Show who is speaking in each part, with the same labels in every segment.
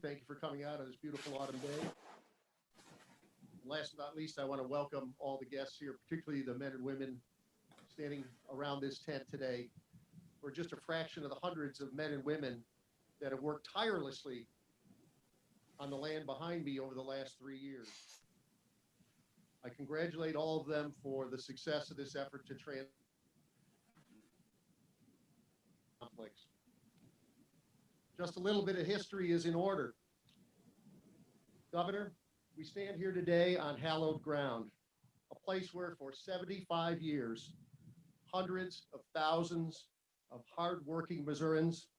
Speaker 1: Thank you for coming out on this beautiful autumn day. Last but not least, I want to welcome all the guests here, particularly the men and women standing around this tent today. We're just a fraction of the hundreds of men and women that have worked tirelessly on the land behind me over the last 3 years. I congratulate all of them for the success of this effort to transform the complex. Just a little bit of history is in order. Governor, we stand here today on hallowed ground, a place where for 75 years, hundreds of thousands of hardworking Missourians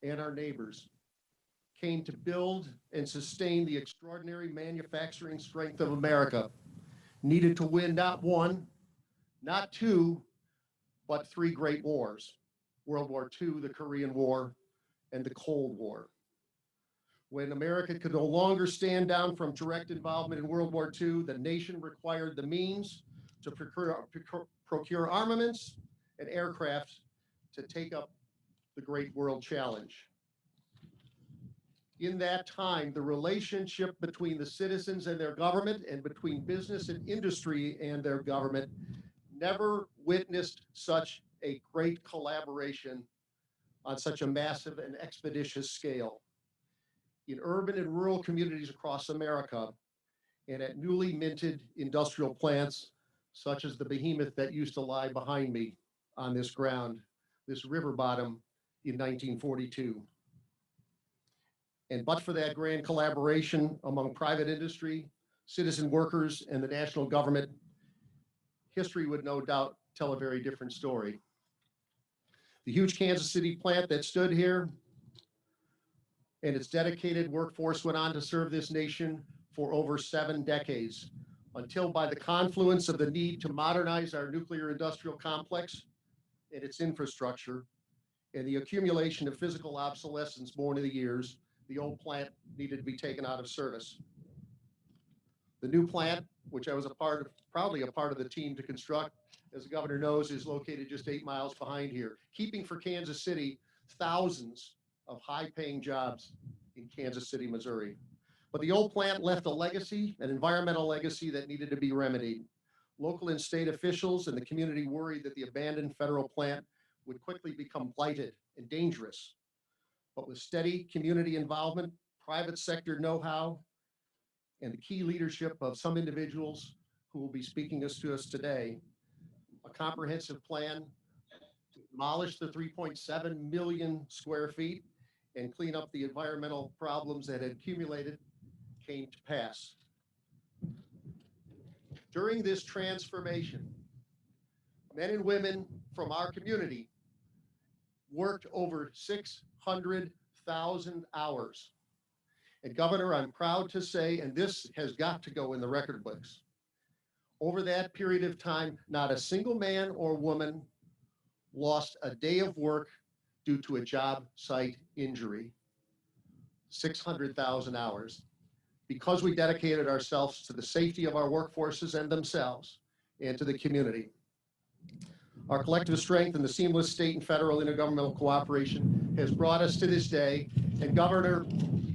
Speaker 1: and our neighbors came to build and sustain the extraordinary manufacturing strength of America, needed to win not one, not two, but three great wars: World War II, the Korean War, and the Cold War. When America could no longer stand down from direct involvement in World War II, the nation required the means to procure armaments and aircraft to take up the great world challenge. In that time, the relationship between the citizens and their government and between business and industry and their government never witnessed such a great collaboration on such a massive and expeditious scale. In urban and rural communities across America, and at newly minted industrial plants, such as the behemoth that used to lie behind me on this ground, this river bottom in 1942. And but for that grand collaboration among private industry, citizen workers, and the national government, history would no doubt tell a very different story. The huge Kansas City plant that stood here and its dedicated workforce went on to serve this nation for over 7 decades, until by the confluence of the need to modernize our nuclear industrial complex and its infrastructure, and the accumulation of physical obsolescence born of the years, the old plant needed to be taken out of service. The new plant, which I was proudly a part of the team to construct, as the governor knows, is located just 8 miles behind here, keeping for Kansas City thousands of high-paying jobs in Kansas City, Missouri. But the old plant left a legacy, an environmental legacy that needed to be remedied. Local and state officials and the community worried that the abandoned federal plant would quickly become blighted and dangerous. But with steady community involvement, private sector know-how, and the key leadership of some individuals who will be speaking to us today, a comprehensive plan to demolish the 3.7 million square feet and clean up the environmental problems that had accumulated came to pass. During this transformation, men and women from our community worked over 600,000 hours. And Governor, I'm proud to say, and this has got to go in the record books, over that period of time, not a single man or woman lost a day of work due to a job site injury. 600,000 hours. Because we dedicated ourselves to the safety of our workforces and themselves and to the community. Our collective strength and the seamless state and federal intergovernmental cooperation has brought us to this day. And Governor,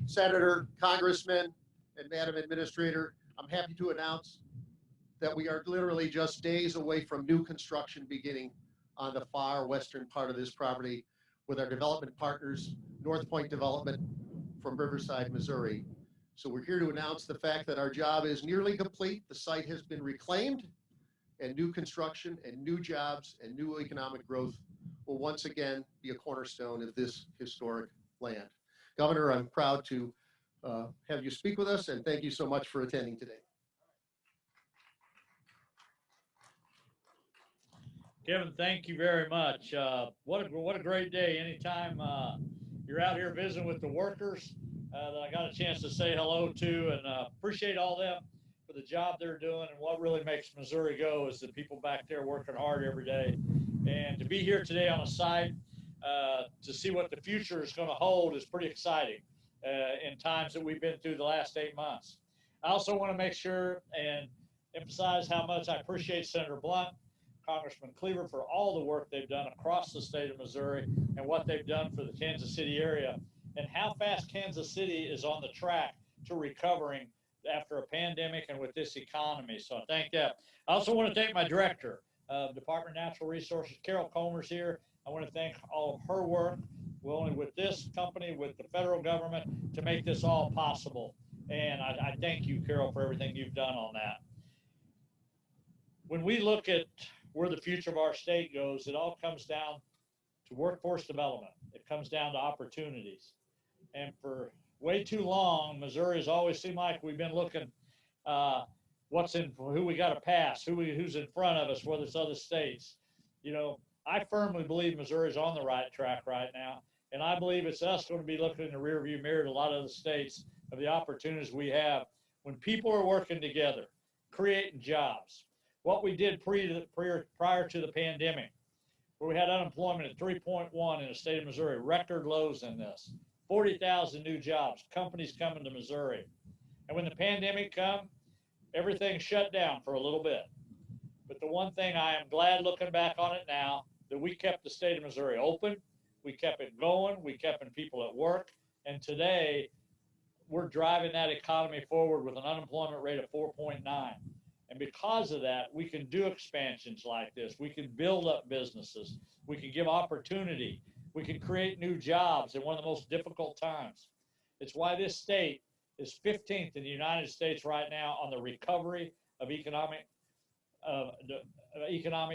Speaker 1: Senator, Congressman, and Madam Administrator, I'm happy to announce that we are literally just days away from new construction beginning on the far western part of this property with our development partners, North Point Development from Riverside, Missouri. So we're here to announce the fact that our job is nearly complete. The site has been reclaimed, and new construction and new jobs and new economic growth will once again be a cornerstone of this historic land. Governor, I'm proud to have you speak with us, and thank you so much for attending today.
Speaker 2: Kevin, thank you very much. What a great day. Anytime you're out here visiting with the workers that I got a chance to say hello to, and appreciate all them for the job they're doing. And what really makes Missouri go is the people back there working hard every day. And to be here today on a site to see what the future is going to hold is pretty exciting in times that we've been through the last 8 months. I also want to make sure and emphasize how much I appreciate Senator Blunt, Congressman Cleaver, for all the work they've done across the state of Missouri and what they've done for the Kansas City area. and how fast Kansas City is on the track to recovering after a pandemic and with this economy. So I thank that. I also want to thank my director of Department of Natural Resources, Carol Comer's here. I want to thank all of her work, willing with this company, with the federal government, to make this all possible. And I thank you, Carol, for everything you've done on that. When we look at where the future of our state goes, it all comes down to workforce development. It comes down to opportunities. And for way too long, Missouri has always seemed like we've been looking who we got to pass, who's in front of us, whether it's other states. You know, I firmly believe Missouri's on the right track right now. And I believe it's us going to be looking in the rearview mirror to a lot of the states of the opportunities we have when people are working together, creating jobs. What we did prior to the pandemic, where we had unemployment at 3.1 in the state of Missouri, record lows in this, 40,000 new jobs, companies coming to Missouri. And when the pandemic come, everything shut down for a little bit. But the one thing I am glad looking back on it now, that we kept the state of Missouri open, we kept it going, we kept people at work, and today we're driving that economy forward with an unemployment rate of 4.9. And because of that, we can do expansions like this. We can build up businesses. We can give opportunity. We can create new jobs in one of the most difficult times. It's why this state is 15th in the United States right now on the recovery of economic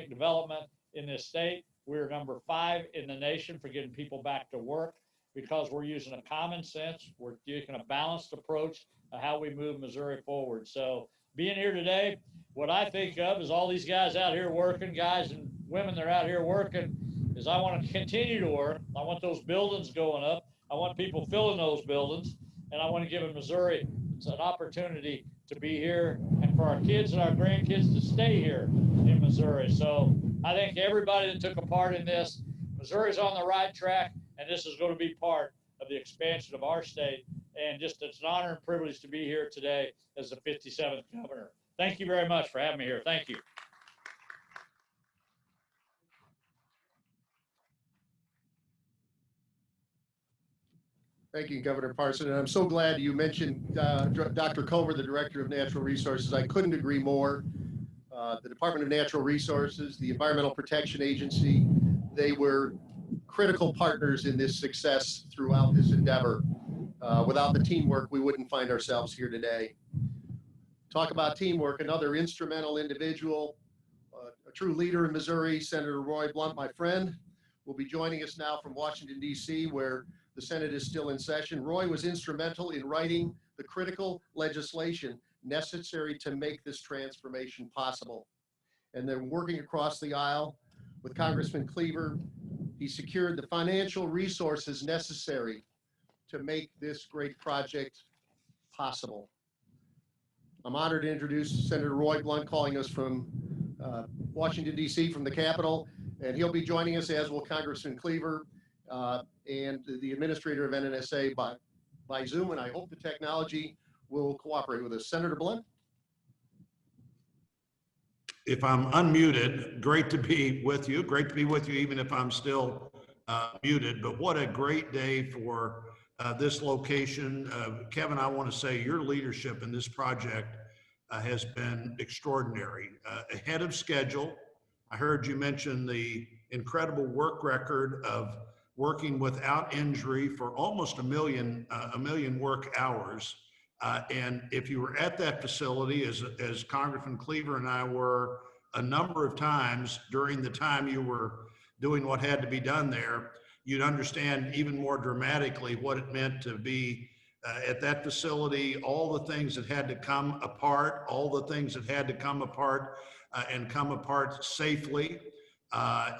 Speaker 2: development in this state. We're number 5 in the nation for getting people back to work because we're using a common sense. We're taking a balanced approach of how we move Missouri forward. So being here today, what I think of is all these guys out here working, guys and women that are out here working, is I want to continue to work. I want those buildings going up. I want people filling those buildings. And I want to give Missouri an opportunity to be here and for our kids and our grandkids to stay here in Missouri. So I thank everybody that took a part in this. Missouri's on the right track, and this is going to be part of the expansion of our state. And just it's an honor and privilege to be here today as the 57th governor. Thank you very much for having me here. Thank you.
Speaker 1: Thank you, Governor Parson. And I'm so glad you mentioned Dr. Comer, the Director of Natural Resources. I couldn't agree more. The Department of Natural Resources, the Environmental Protection Agency, they were critical partners in this success throughout this endeavor. Without the teamwork, we wouldn't find ourselves here today. Talk about teamwork, another instrumental individual, a true leader in Missouri, Senator Roy Blunt, my friend, will be joining us now from Washington, D.C., where the Senate is still in session. Roy was instrumental in writing the critical legislation necessary to make this transformation possible. And then working across the aisle with Congressman Cleaver, he secured the financial resources necessary to make this great project possible. I'm honored to introduce Senator Roy Blunt, calling us from Washington, D.C., from the Capitol, and he'll be joining us, as will Congressman Cleaver and the administrator of NNSA by Zoom, and I hope the technology will cooperate with us. Senator Blunt?
Speaker 3: If I'm unmuted, great to be with you. Great to be with you even if I'm still muted, but what a great day for this location. Kevin, I want to say your leadership in this project has been extraordinary. Ahead of schedule. I heard you mention the incredible work record of working without injury for almost a million work hours. And if you were at that facility, as Congressman Cleaver and I were a number of times during the time you were doing what had to be done there, you'd understand even more dramatically what it meant to be at that facility, all the things that had to come apart, and come apart safely.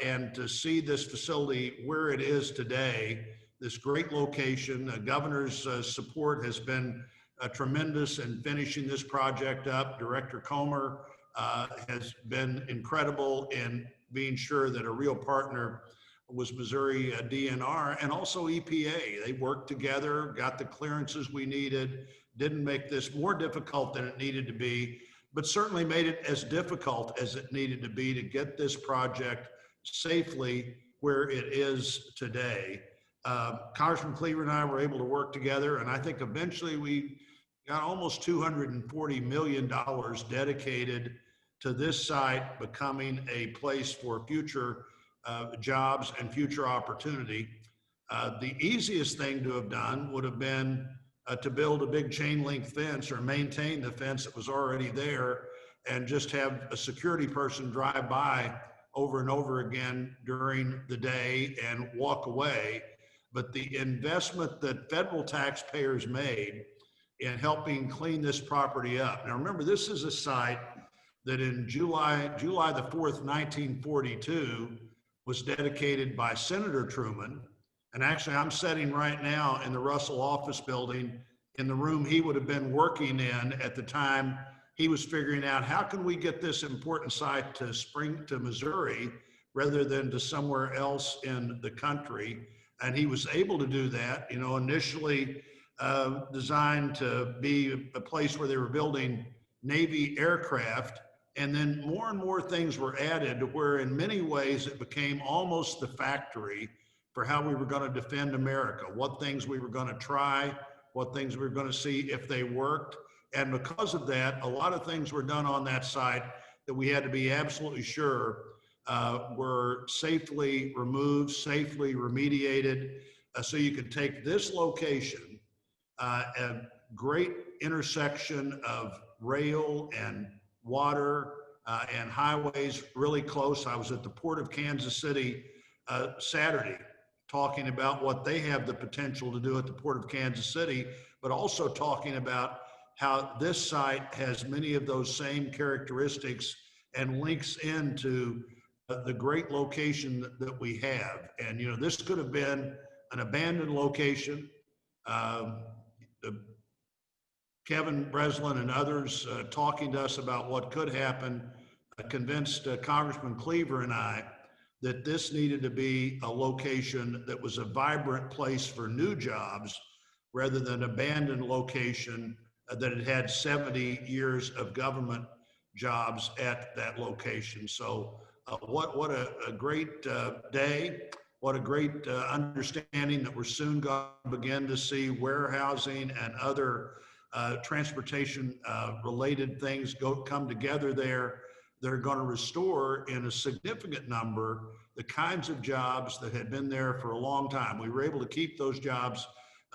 Speaker 3: And to see this facility where it is today, this great location, the governor's support has been tremendous in finishing this project up. Director Comer has been incredible in being sure that a real partner was Missouri DNR and also EPA. They worked together, got the clearances we needed, didn't make this more difficult than it needed to be, but certainly made it as difficult as it needed to be to get this project safely where it is today. Congressman Cleaver and I were able to work together, and I think eventually we got almost $240 million dedicated to this site becoming a place for future jobs and future opportunity. The easiest thing to have done would have been to build a big chain link fence or maintain the fence that was already there and just have a security person drive by over and over again during the day and walk away. But the investment that federal taxpayers made in helping clean this property up. Now remember, this is a site that in July the 4th, 1942 was dedicated by Senator Truman. And actually I'm sitting right now in the Russell office building in the room he would have been working in at the time he was figuring out how can we get this important site to Missouri rather than to somewhere else in the country. And he was able to do that, you know, initially designed to be a place where they were building Navy aircraft. And then more and more things were added to where in many ways it became almost the factory for how we were going to defend America, what things we were going to try, what things we were going to see if they worked. And because of that, a lot of things were done on that site that we had to be absolutely sure were safely removed, safely remediated. So you could take this location, a great intersection of rail and water and highways really close. I was at the Port of Kansas City Saturday talking about what they have the potential to do at the Port of Kansas City, but also talking about how this site has many of those same characteristics and links into the great location that we have. And, you know, this could have been an abandoned location. Kevin Breslin and others talking to us about what could happen convinced Congressman Cleaver and I that this needed to be a location that was a vibrant place for new jobs rather than an abandoned location that had had 70 years of government jobs at that location. So what a great day. What a great understanding that we're soon going to begin to see warehousing and other transportation related things come together there that are going to restore in a significant number the kinds of jobs that had been there for a long time. We were able to keep those jobs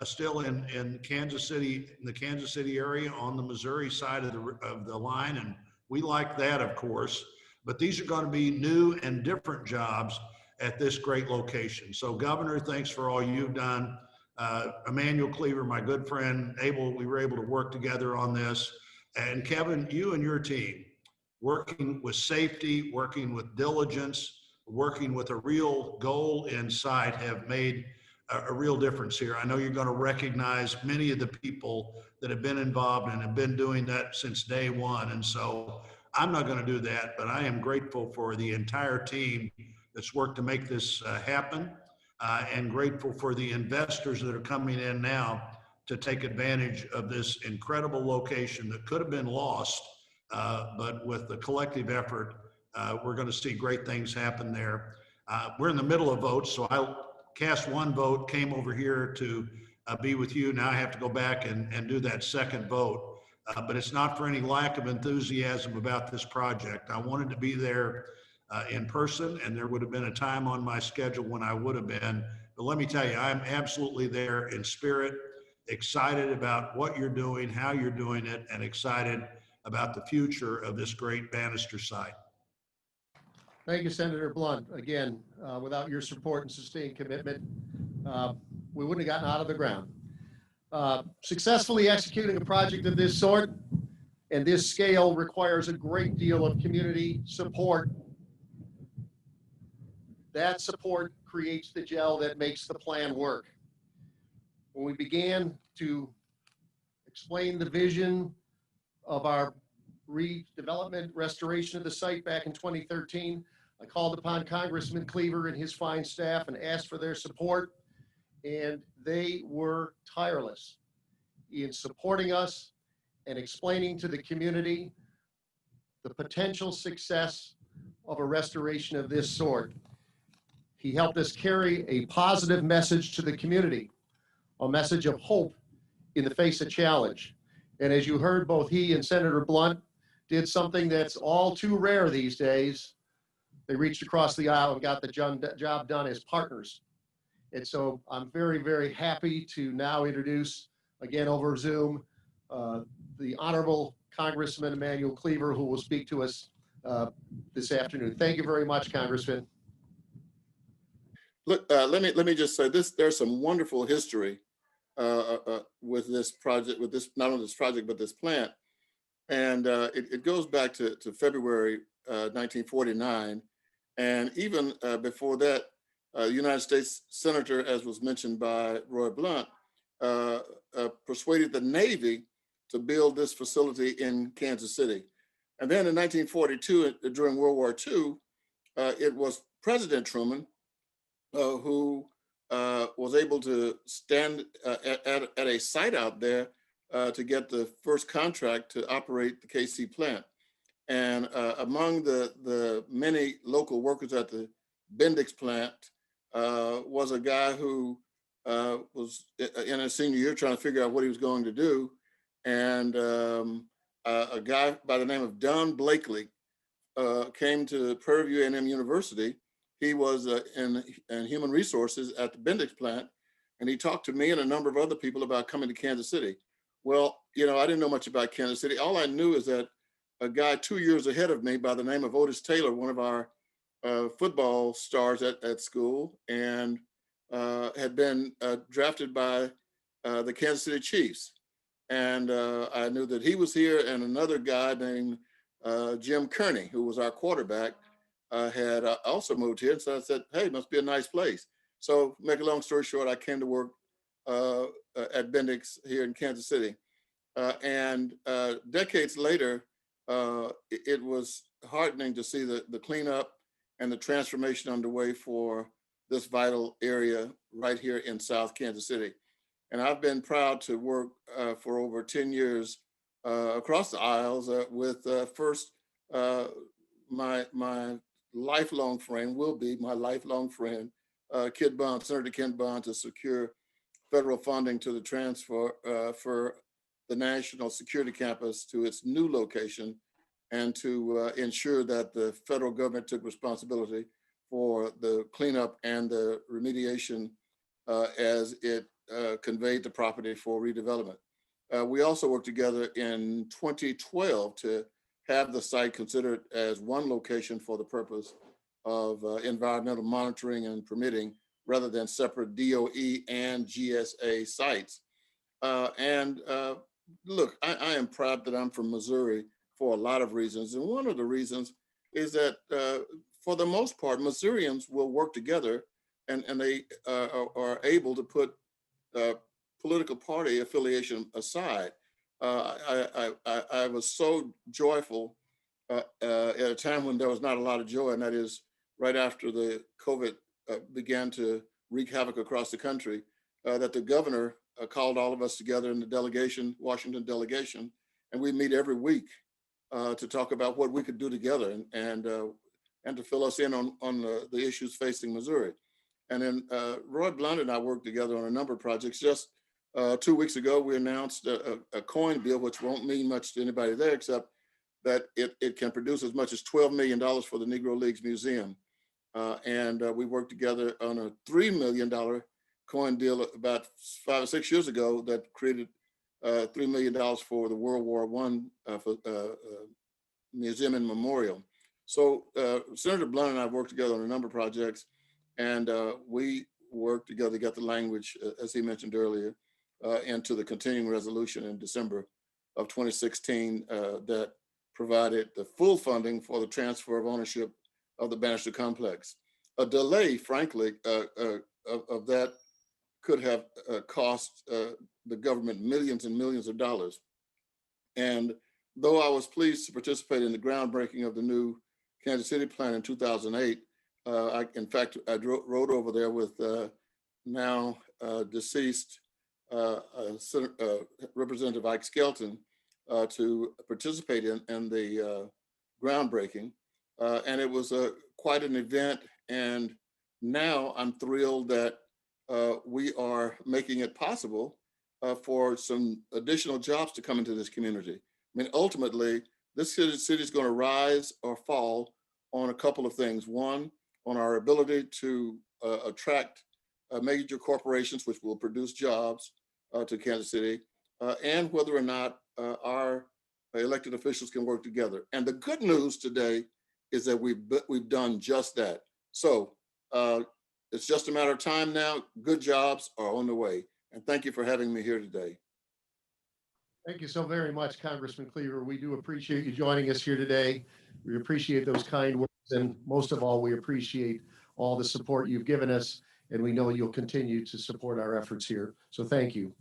Speaker 3: still in Kansas City, in the Kansas City area on the Missouri side of the line. And we like that, of course, but these are going to be new and different jobs at this great location. So Governor, thanks for all you've done. Emmanuel Cleaver, my good friend, we were able to work together on this. And Kevin, you and your team, working with safety, working with diligence, working with a real goal in sight have made a real difference here. I know you're going to recognize many of the people that have been involved and have been doing that since day one. And so I'm not going to do that, but I am grateful for the entire team that's worked to make this happen, and grateful for the investors that are coming in now to take advantage of this incredible location that could have been lost, but with the collective effort, we're going to see great things happen there. We're in the middle of votes, so I'll cast one vote, came over here to be with you. Now I have to go back and do that second vote, but it's not for any lack of enthusiasm about this project. I wanted to be there in person, and there would have been a time on my schedule when I would have been. But let me tell you, I'm absolutely there in spirit, excited about what you're doing, how you're doing it, and excited about the future of this great Bannister site.
Speaker 1: Thank you, Senator Blunt. Again, without your support and sustained commitment, we wouldn't have gotten out of the ground. Successfully executing a project of this sort and this scale requires a great deal of community support. That support creates the gel that makes the plan work. When we began to explain the vision of our redevelopment, restoration of the site back in 2013, I called upon Congressman Cleaver and his fine staff and asked for their support, and they were tireless in supporting us and explaining to the community the potential success of a restoration of this sort. He helped us carry a positive message to the community, a message of hope in the face of challenge. And as you heard, both he and Senator Blunt did something that's all too rare these days. They reached across the aisle and got the job done as partners. And so I'm very, very happy to now introduce, again over Zoom, the Honorable Congressman Emanuel Cleaver, who will speak to us this afternoon. Thank you very much, Congressman.
Speaker 4: Look, let me just say this: there's some wonderful history with this project, with this, not only this project but this plant, and it goes back to February 1949, and even before that, United States Senator, as was mentioned by Roy Blunt, persuaded the Navy to build this facility in Kansas City, and then in 1942, during World War II, it was President Truman who was able to stand at a site out there to get the first contract to operate the KC plant. And among the many local workers at the Bendix plant was a guy who was in his senior year trying to figure out what he was going to do. And a guy by the name of Don Blakely came to Prairie View A&M University. He was in human resources at the Bendix plant, and he talked to me and a number of other people about coming to Kansas City. Well, you know, I didn't know much about Kansas City. All I knew is that a guy 2 years ahead of me by the name of Otis Taylor, one of our football stars at school, and had been drafted by the Kansas City Chiefs. And I knew that he was here, and another guy named Jim Kearney, who was our quarterback, had also moved here. And so I said, hey, must be a nice place. So make a long story short, I came to work at Bendix here in Kansas City. And decades later, it was heartening to see the cleanup and the transformation underway for this vital area right here in South Kansas City. And I've been proud to work for over 10 years across the aisles with first my lifelong friend, will be my lifelong friend, Kid Bond, Senator Ken Bond, to secure federal funding to the transfer for the National Security Campus to its new location, and to ensure that the federal government took responsibility for the cleanup and the remediation as it conveyed the property for redevelopment. We also worked together in 2012 to have the site considered as one location for the purpose of environmental monitoring and permitting, rather than separate DOE and GSA sites. Look, I am proud that I'm from Missouri for a lot of reasons. And one of the reasons is that for the most part, Missourians will work together, and they are able to put political party affiliation aside. I was so joyful at a time when there was not a lot of joy, and that is right after the COVID began to wreak havoc across the country, that the governor called all of us together in the delegation, Washington delegation, and we meet every week to talk about what we could do together and to fill us in on the issues facing Missouri. And then Roy Blunt and I worked together on a number of projects. Just 2 weeks ago, we announced a coin bill, which won't mean much to anybody there, except that it can produce as much as $12 million for the Negro Leagues Museum. And we worked together on a $3 million coin deal about 5 or 6 years ago that created $3 million for the World War I museum and memorial. So Senator Blunt and I worked together on a number of projects, and we worked together to get the language, as he mentioned earlier, into the continuing resolution in December of 2016 that provided the full funding for the transfer of ownership of the Bannister complex. A delay, frankly, of that could have cost the government millions and millions of dollars. And though I was pleased to participate in the groundbreaking of the new Kansas City plan in 2008, in fact, I rode over there with now deceased Representative Ike Skelton to participate in the groundbreaking. And it was quite an event. And now I'm thrilled that we are making it possible for some additional jobs to come into this community. I mean, ultimately, this city is going to rise or fall on a couple of things. One, on our ability to attract major corporations, which will produce jobs to Kansas City, and whether or not our elected officials can work together. And the good news today is that we've done just that. So it's just a matter of time now. Good jobs are on the way. And thank you for having me here today.
Speaker 1: Thank you so very much, Congressman Cleaver. We do appreciate you joining us here today. We appreciate those kind words, and most of all, we appreciate all the support you've given us, and we know you'll continue to support our efforts here. So thank you.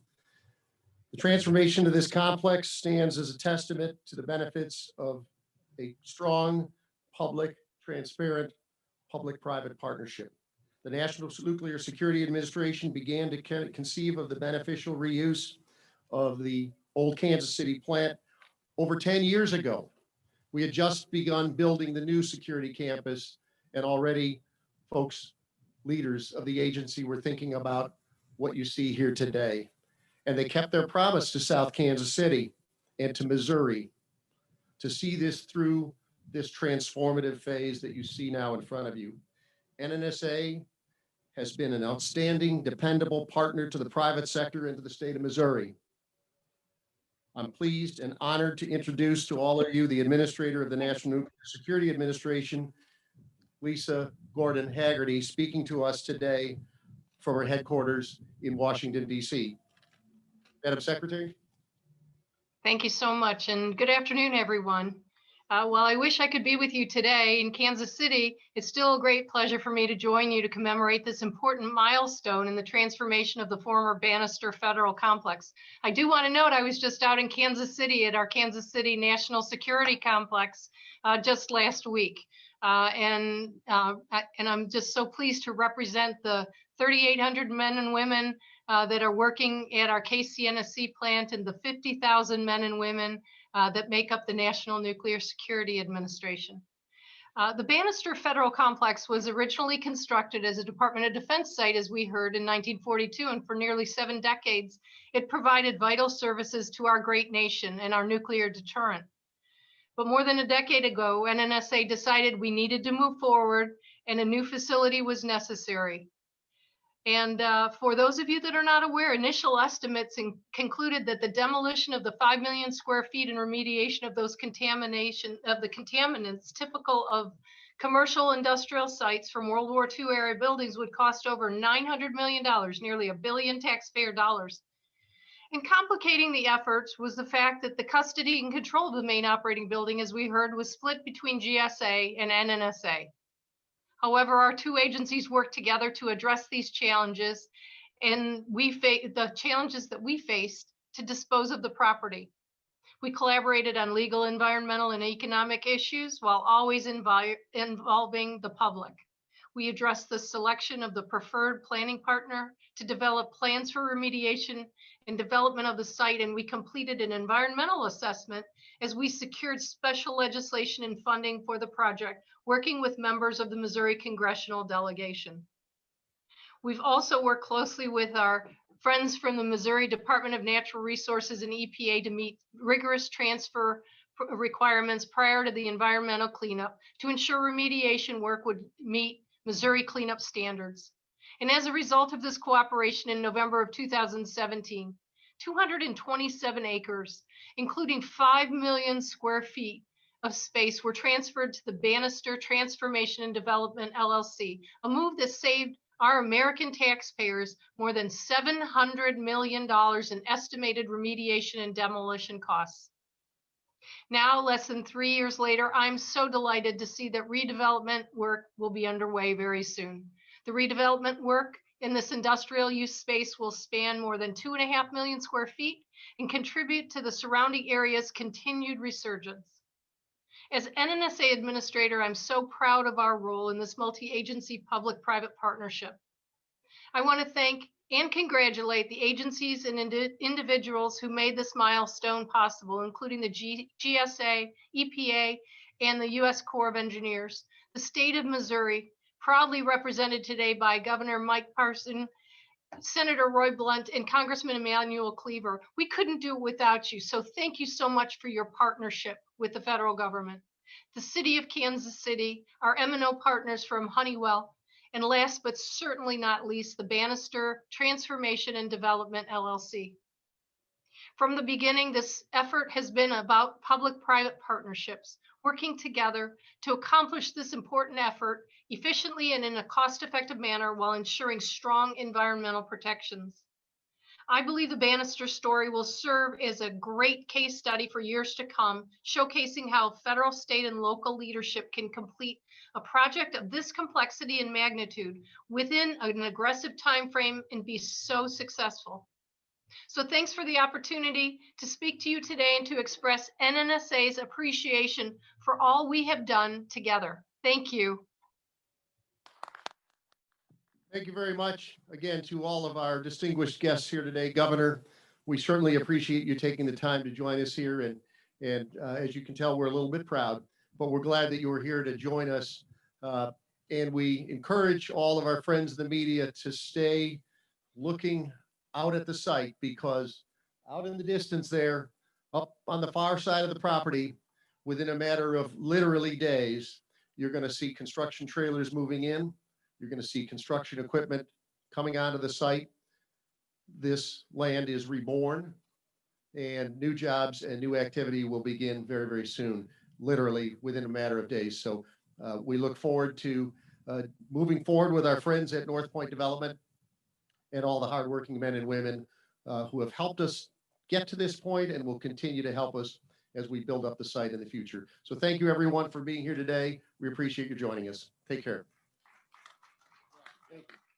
Speaker 1: The transformation of this complex stands as a testament to the benefits of a strong, public, transparent, public-private partnership. The National Nuclear Security Administration began to conceive of the beneficial reuse of the old Kansas City plant over 10 years ago. We had just begun building the new security campus, and already folks, leaders of the agency were thinking about what you see here today. And they kept their promise to South Kansas City and to Missouri to see this through this transformative phase that you see now in front of you. NNSA has been an outstanding, dependable partner to the private sector and to the state of Missouri. I'm pleased and honored to introduce to all of you the Administrator of the National Nuclear Security Administration, Lisa Gordon Haggerty, speaking to us today from her headquarters in Washington, D.C. Madam Secretary.
Speaker 5: Thank you so much, and good afternoon, everyone. While I wish I could be with you today in Kansas City, it's still a great pleasure for me to join you to commemorate this important milestone in the transformation of the former Bannister Federal Complex. I do want to note I was just out in Kansas City at our Kansas City National Security Complex just last week. And I'm just so pleased to represent the 3,800 men and women that are working at our KCNSC plant and the 50,000 men and women that make up the National Nuclear Security Administration. The Bannister Federal Complex was originally constructed as a Department of Defense site, as we heard, in 1942, and for nearly 7 decades, it provided vital services to our great nation and our nuclear deterrent. But more than a decade ago, NNSA decided we needed to move forward and a new facility was necessary. And for those of you that are not aware, initial estimates concluded that the demolition of the 5 million square feet and remediation of those contaminants typical of commercial industrial sites from World War II era buildings would cost over $900 million, nearly $1 billion taxpayer dollars. And complicating the efforts was the fact that the custody and control of the main operating building, as we heard, was split between GSA and NNSA. However, our two agencies worked together to address these challenges and the challenges that we faced to dispose of the property. We collaborated on legal, environmental, and economic issues while always involving the public. We addressed the selection of the preferred planning partner to develop plans for remediation and development of the site, and we completed an environmental assessment as we secured special legislation and funding for the project, working with members of the Missouri congressional delegation. We've also worked closely with our friends from the Missouri Department of Natural Resources and EPA to meet rigorous transfer requirements prior to the environmental cleanup to ensure remediation work would meet Missouri cleanup standards. And as a result of this cooperation, in November of 2017, 227 acres, including 5 million square feet of space, were transferred to the Bannister Transformation and Development LLC, a move that saved our American taxpayers more than $700 million in estimated remediation and demolition costs. Now, less than 3 years later, I'm so delighted to see that redevelopment work will be underway very soon. The redevelopment work in this industrial use space will span more than 2.5 million square feet and contribute to the surrounding area's continued resurgence. As NNSA administrator, I'm so proud of our role in this multi-agency public-private partnership. I want to thank and congratulate the agencies and individuals who made this milestone possible, including the GSA, EPA, and the U.S. Corps of Engineers, the state of Missouri, proudly represented today by Governor Mike Parson, Senator Roy Blunt, and Congressman Emmanuel Cleaver. We couldn't do it without you. So thank you so much for your partnership with the federal government, the city of Kansas City, our M&O partners from Honeywell, and last but certainly not least, the Bannister Transformation and Development LLC. From the beginning, this effort has been about public-private partnerships, working together to accomplish this important effort efficiently and in a cost-effective manner while ensuring strong environmental protections. I believe the Bannister story will serve as a great case study for years to come, showcasing how federal, state, and local leadership can complete a project of this complexity and magnitude within an aggressive time frame and be so successful. So thanks for the opportunity to speak to you today and to express NNSA's appreciation for all we have done together. Thank you.
Speaker 1: Thank you very much again to all of our distinguished guests here today. Governor, we certainly appreciate you taking the time to join us here. And as you can tell, we're a little bit proud, but we're glad that you were here to join us. And we encourage all of our friends in the media to stay looking out at the site, because out in the distance there, up on the far side of the property, within a matter of literally days, you're going to see construction trailers moving in. You're going to see construction equipment coming onto the site. This land is reborn, and new jobs and new activity will begin very, very soon, literally within a matter of days. So we look forward to moving forward with our friends at North Point Development and all the hardworking men and women who have helped us get to this point and will continue to help us as we build up the site in the future. So thank you, everyone, for being here today. We appreciate you joining us. Take care. Thank you.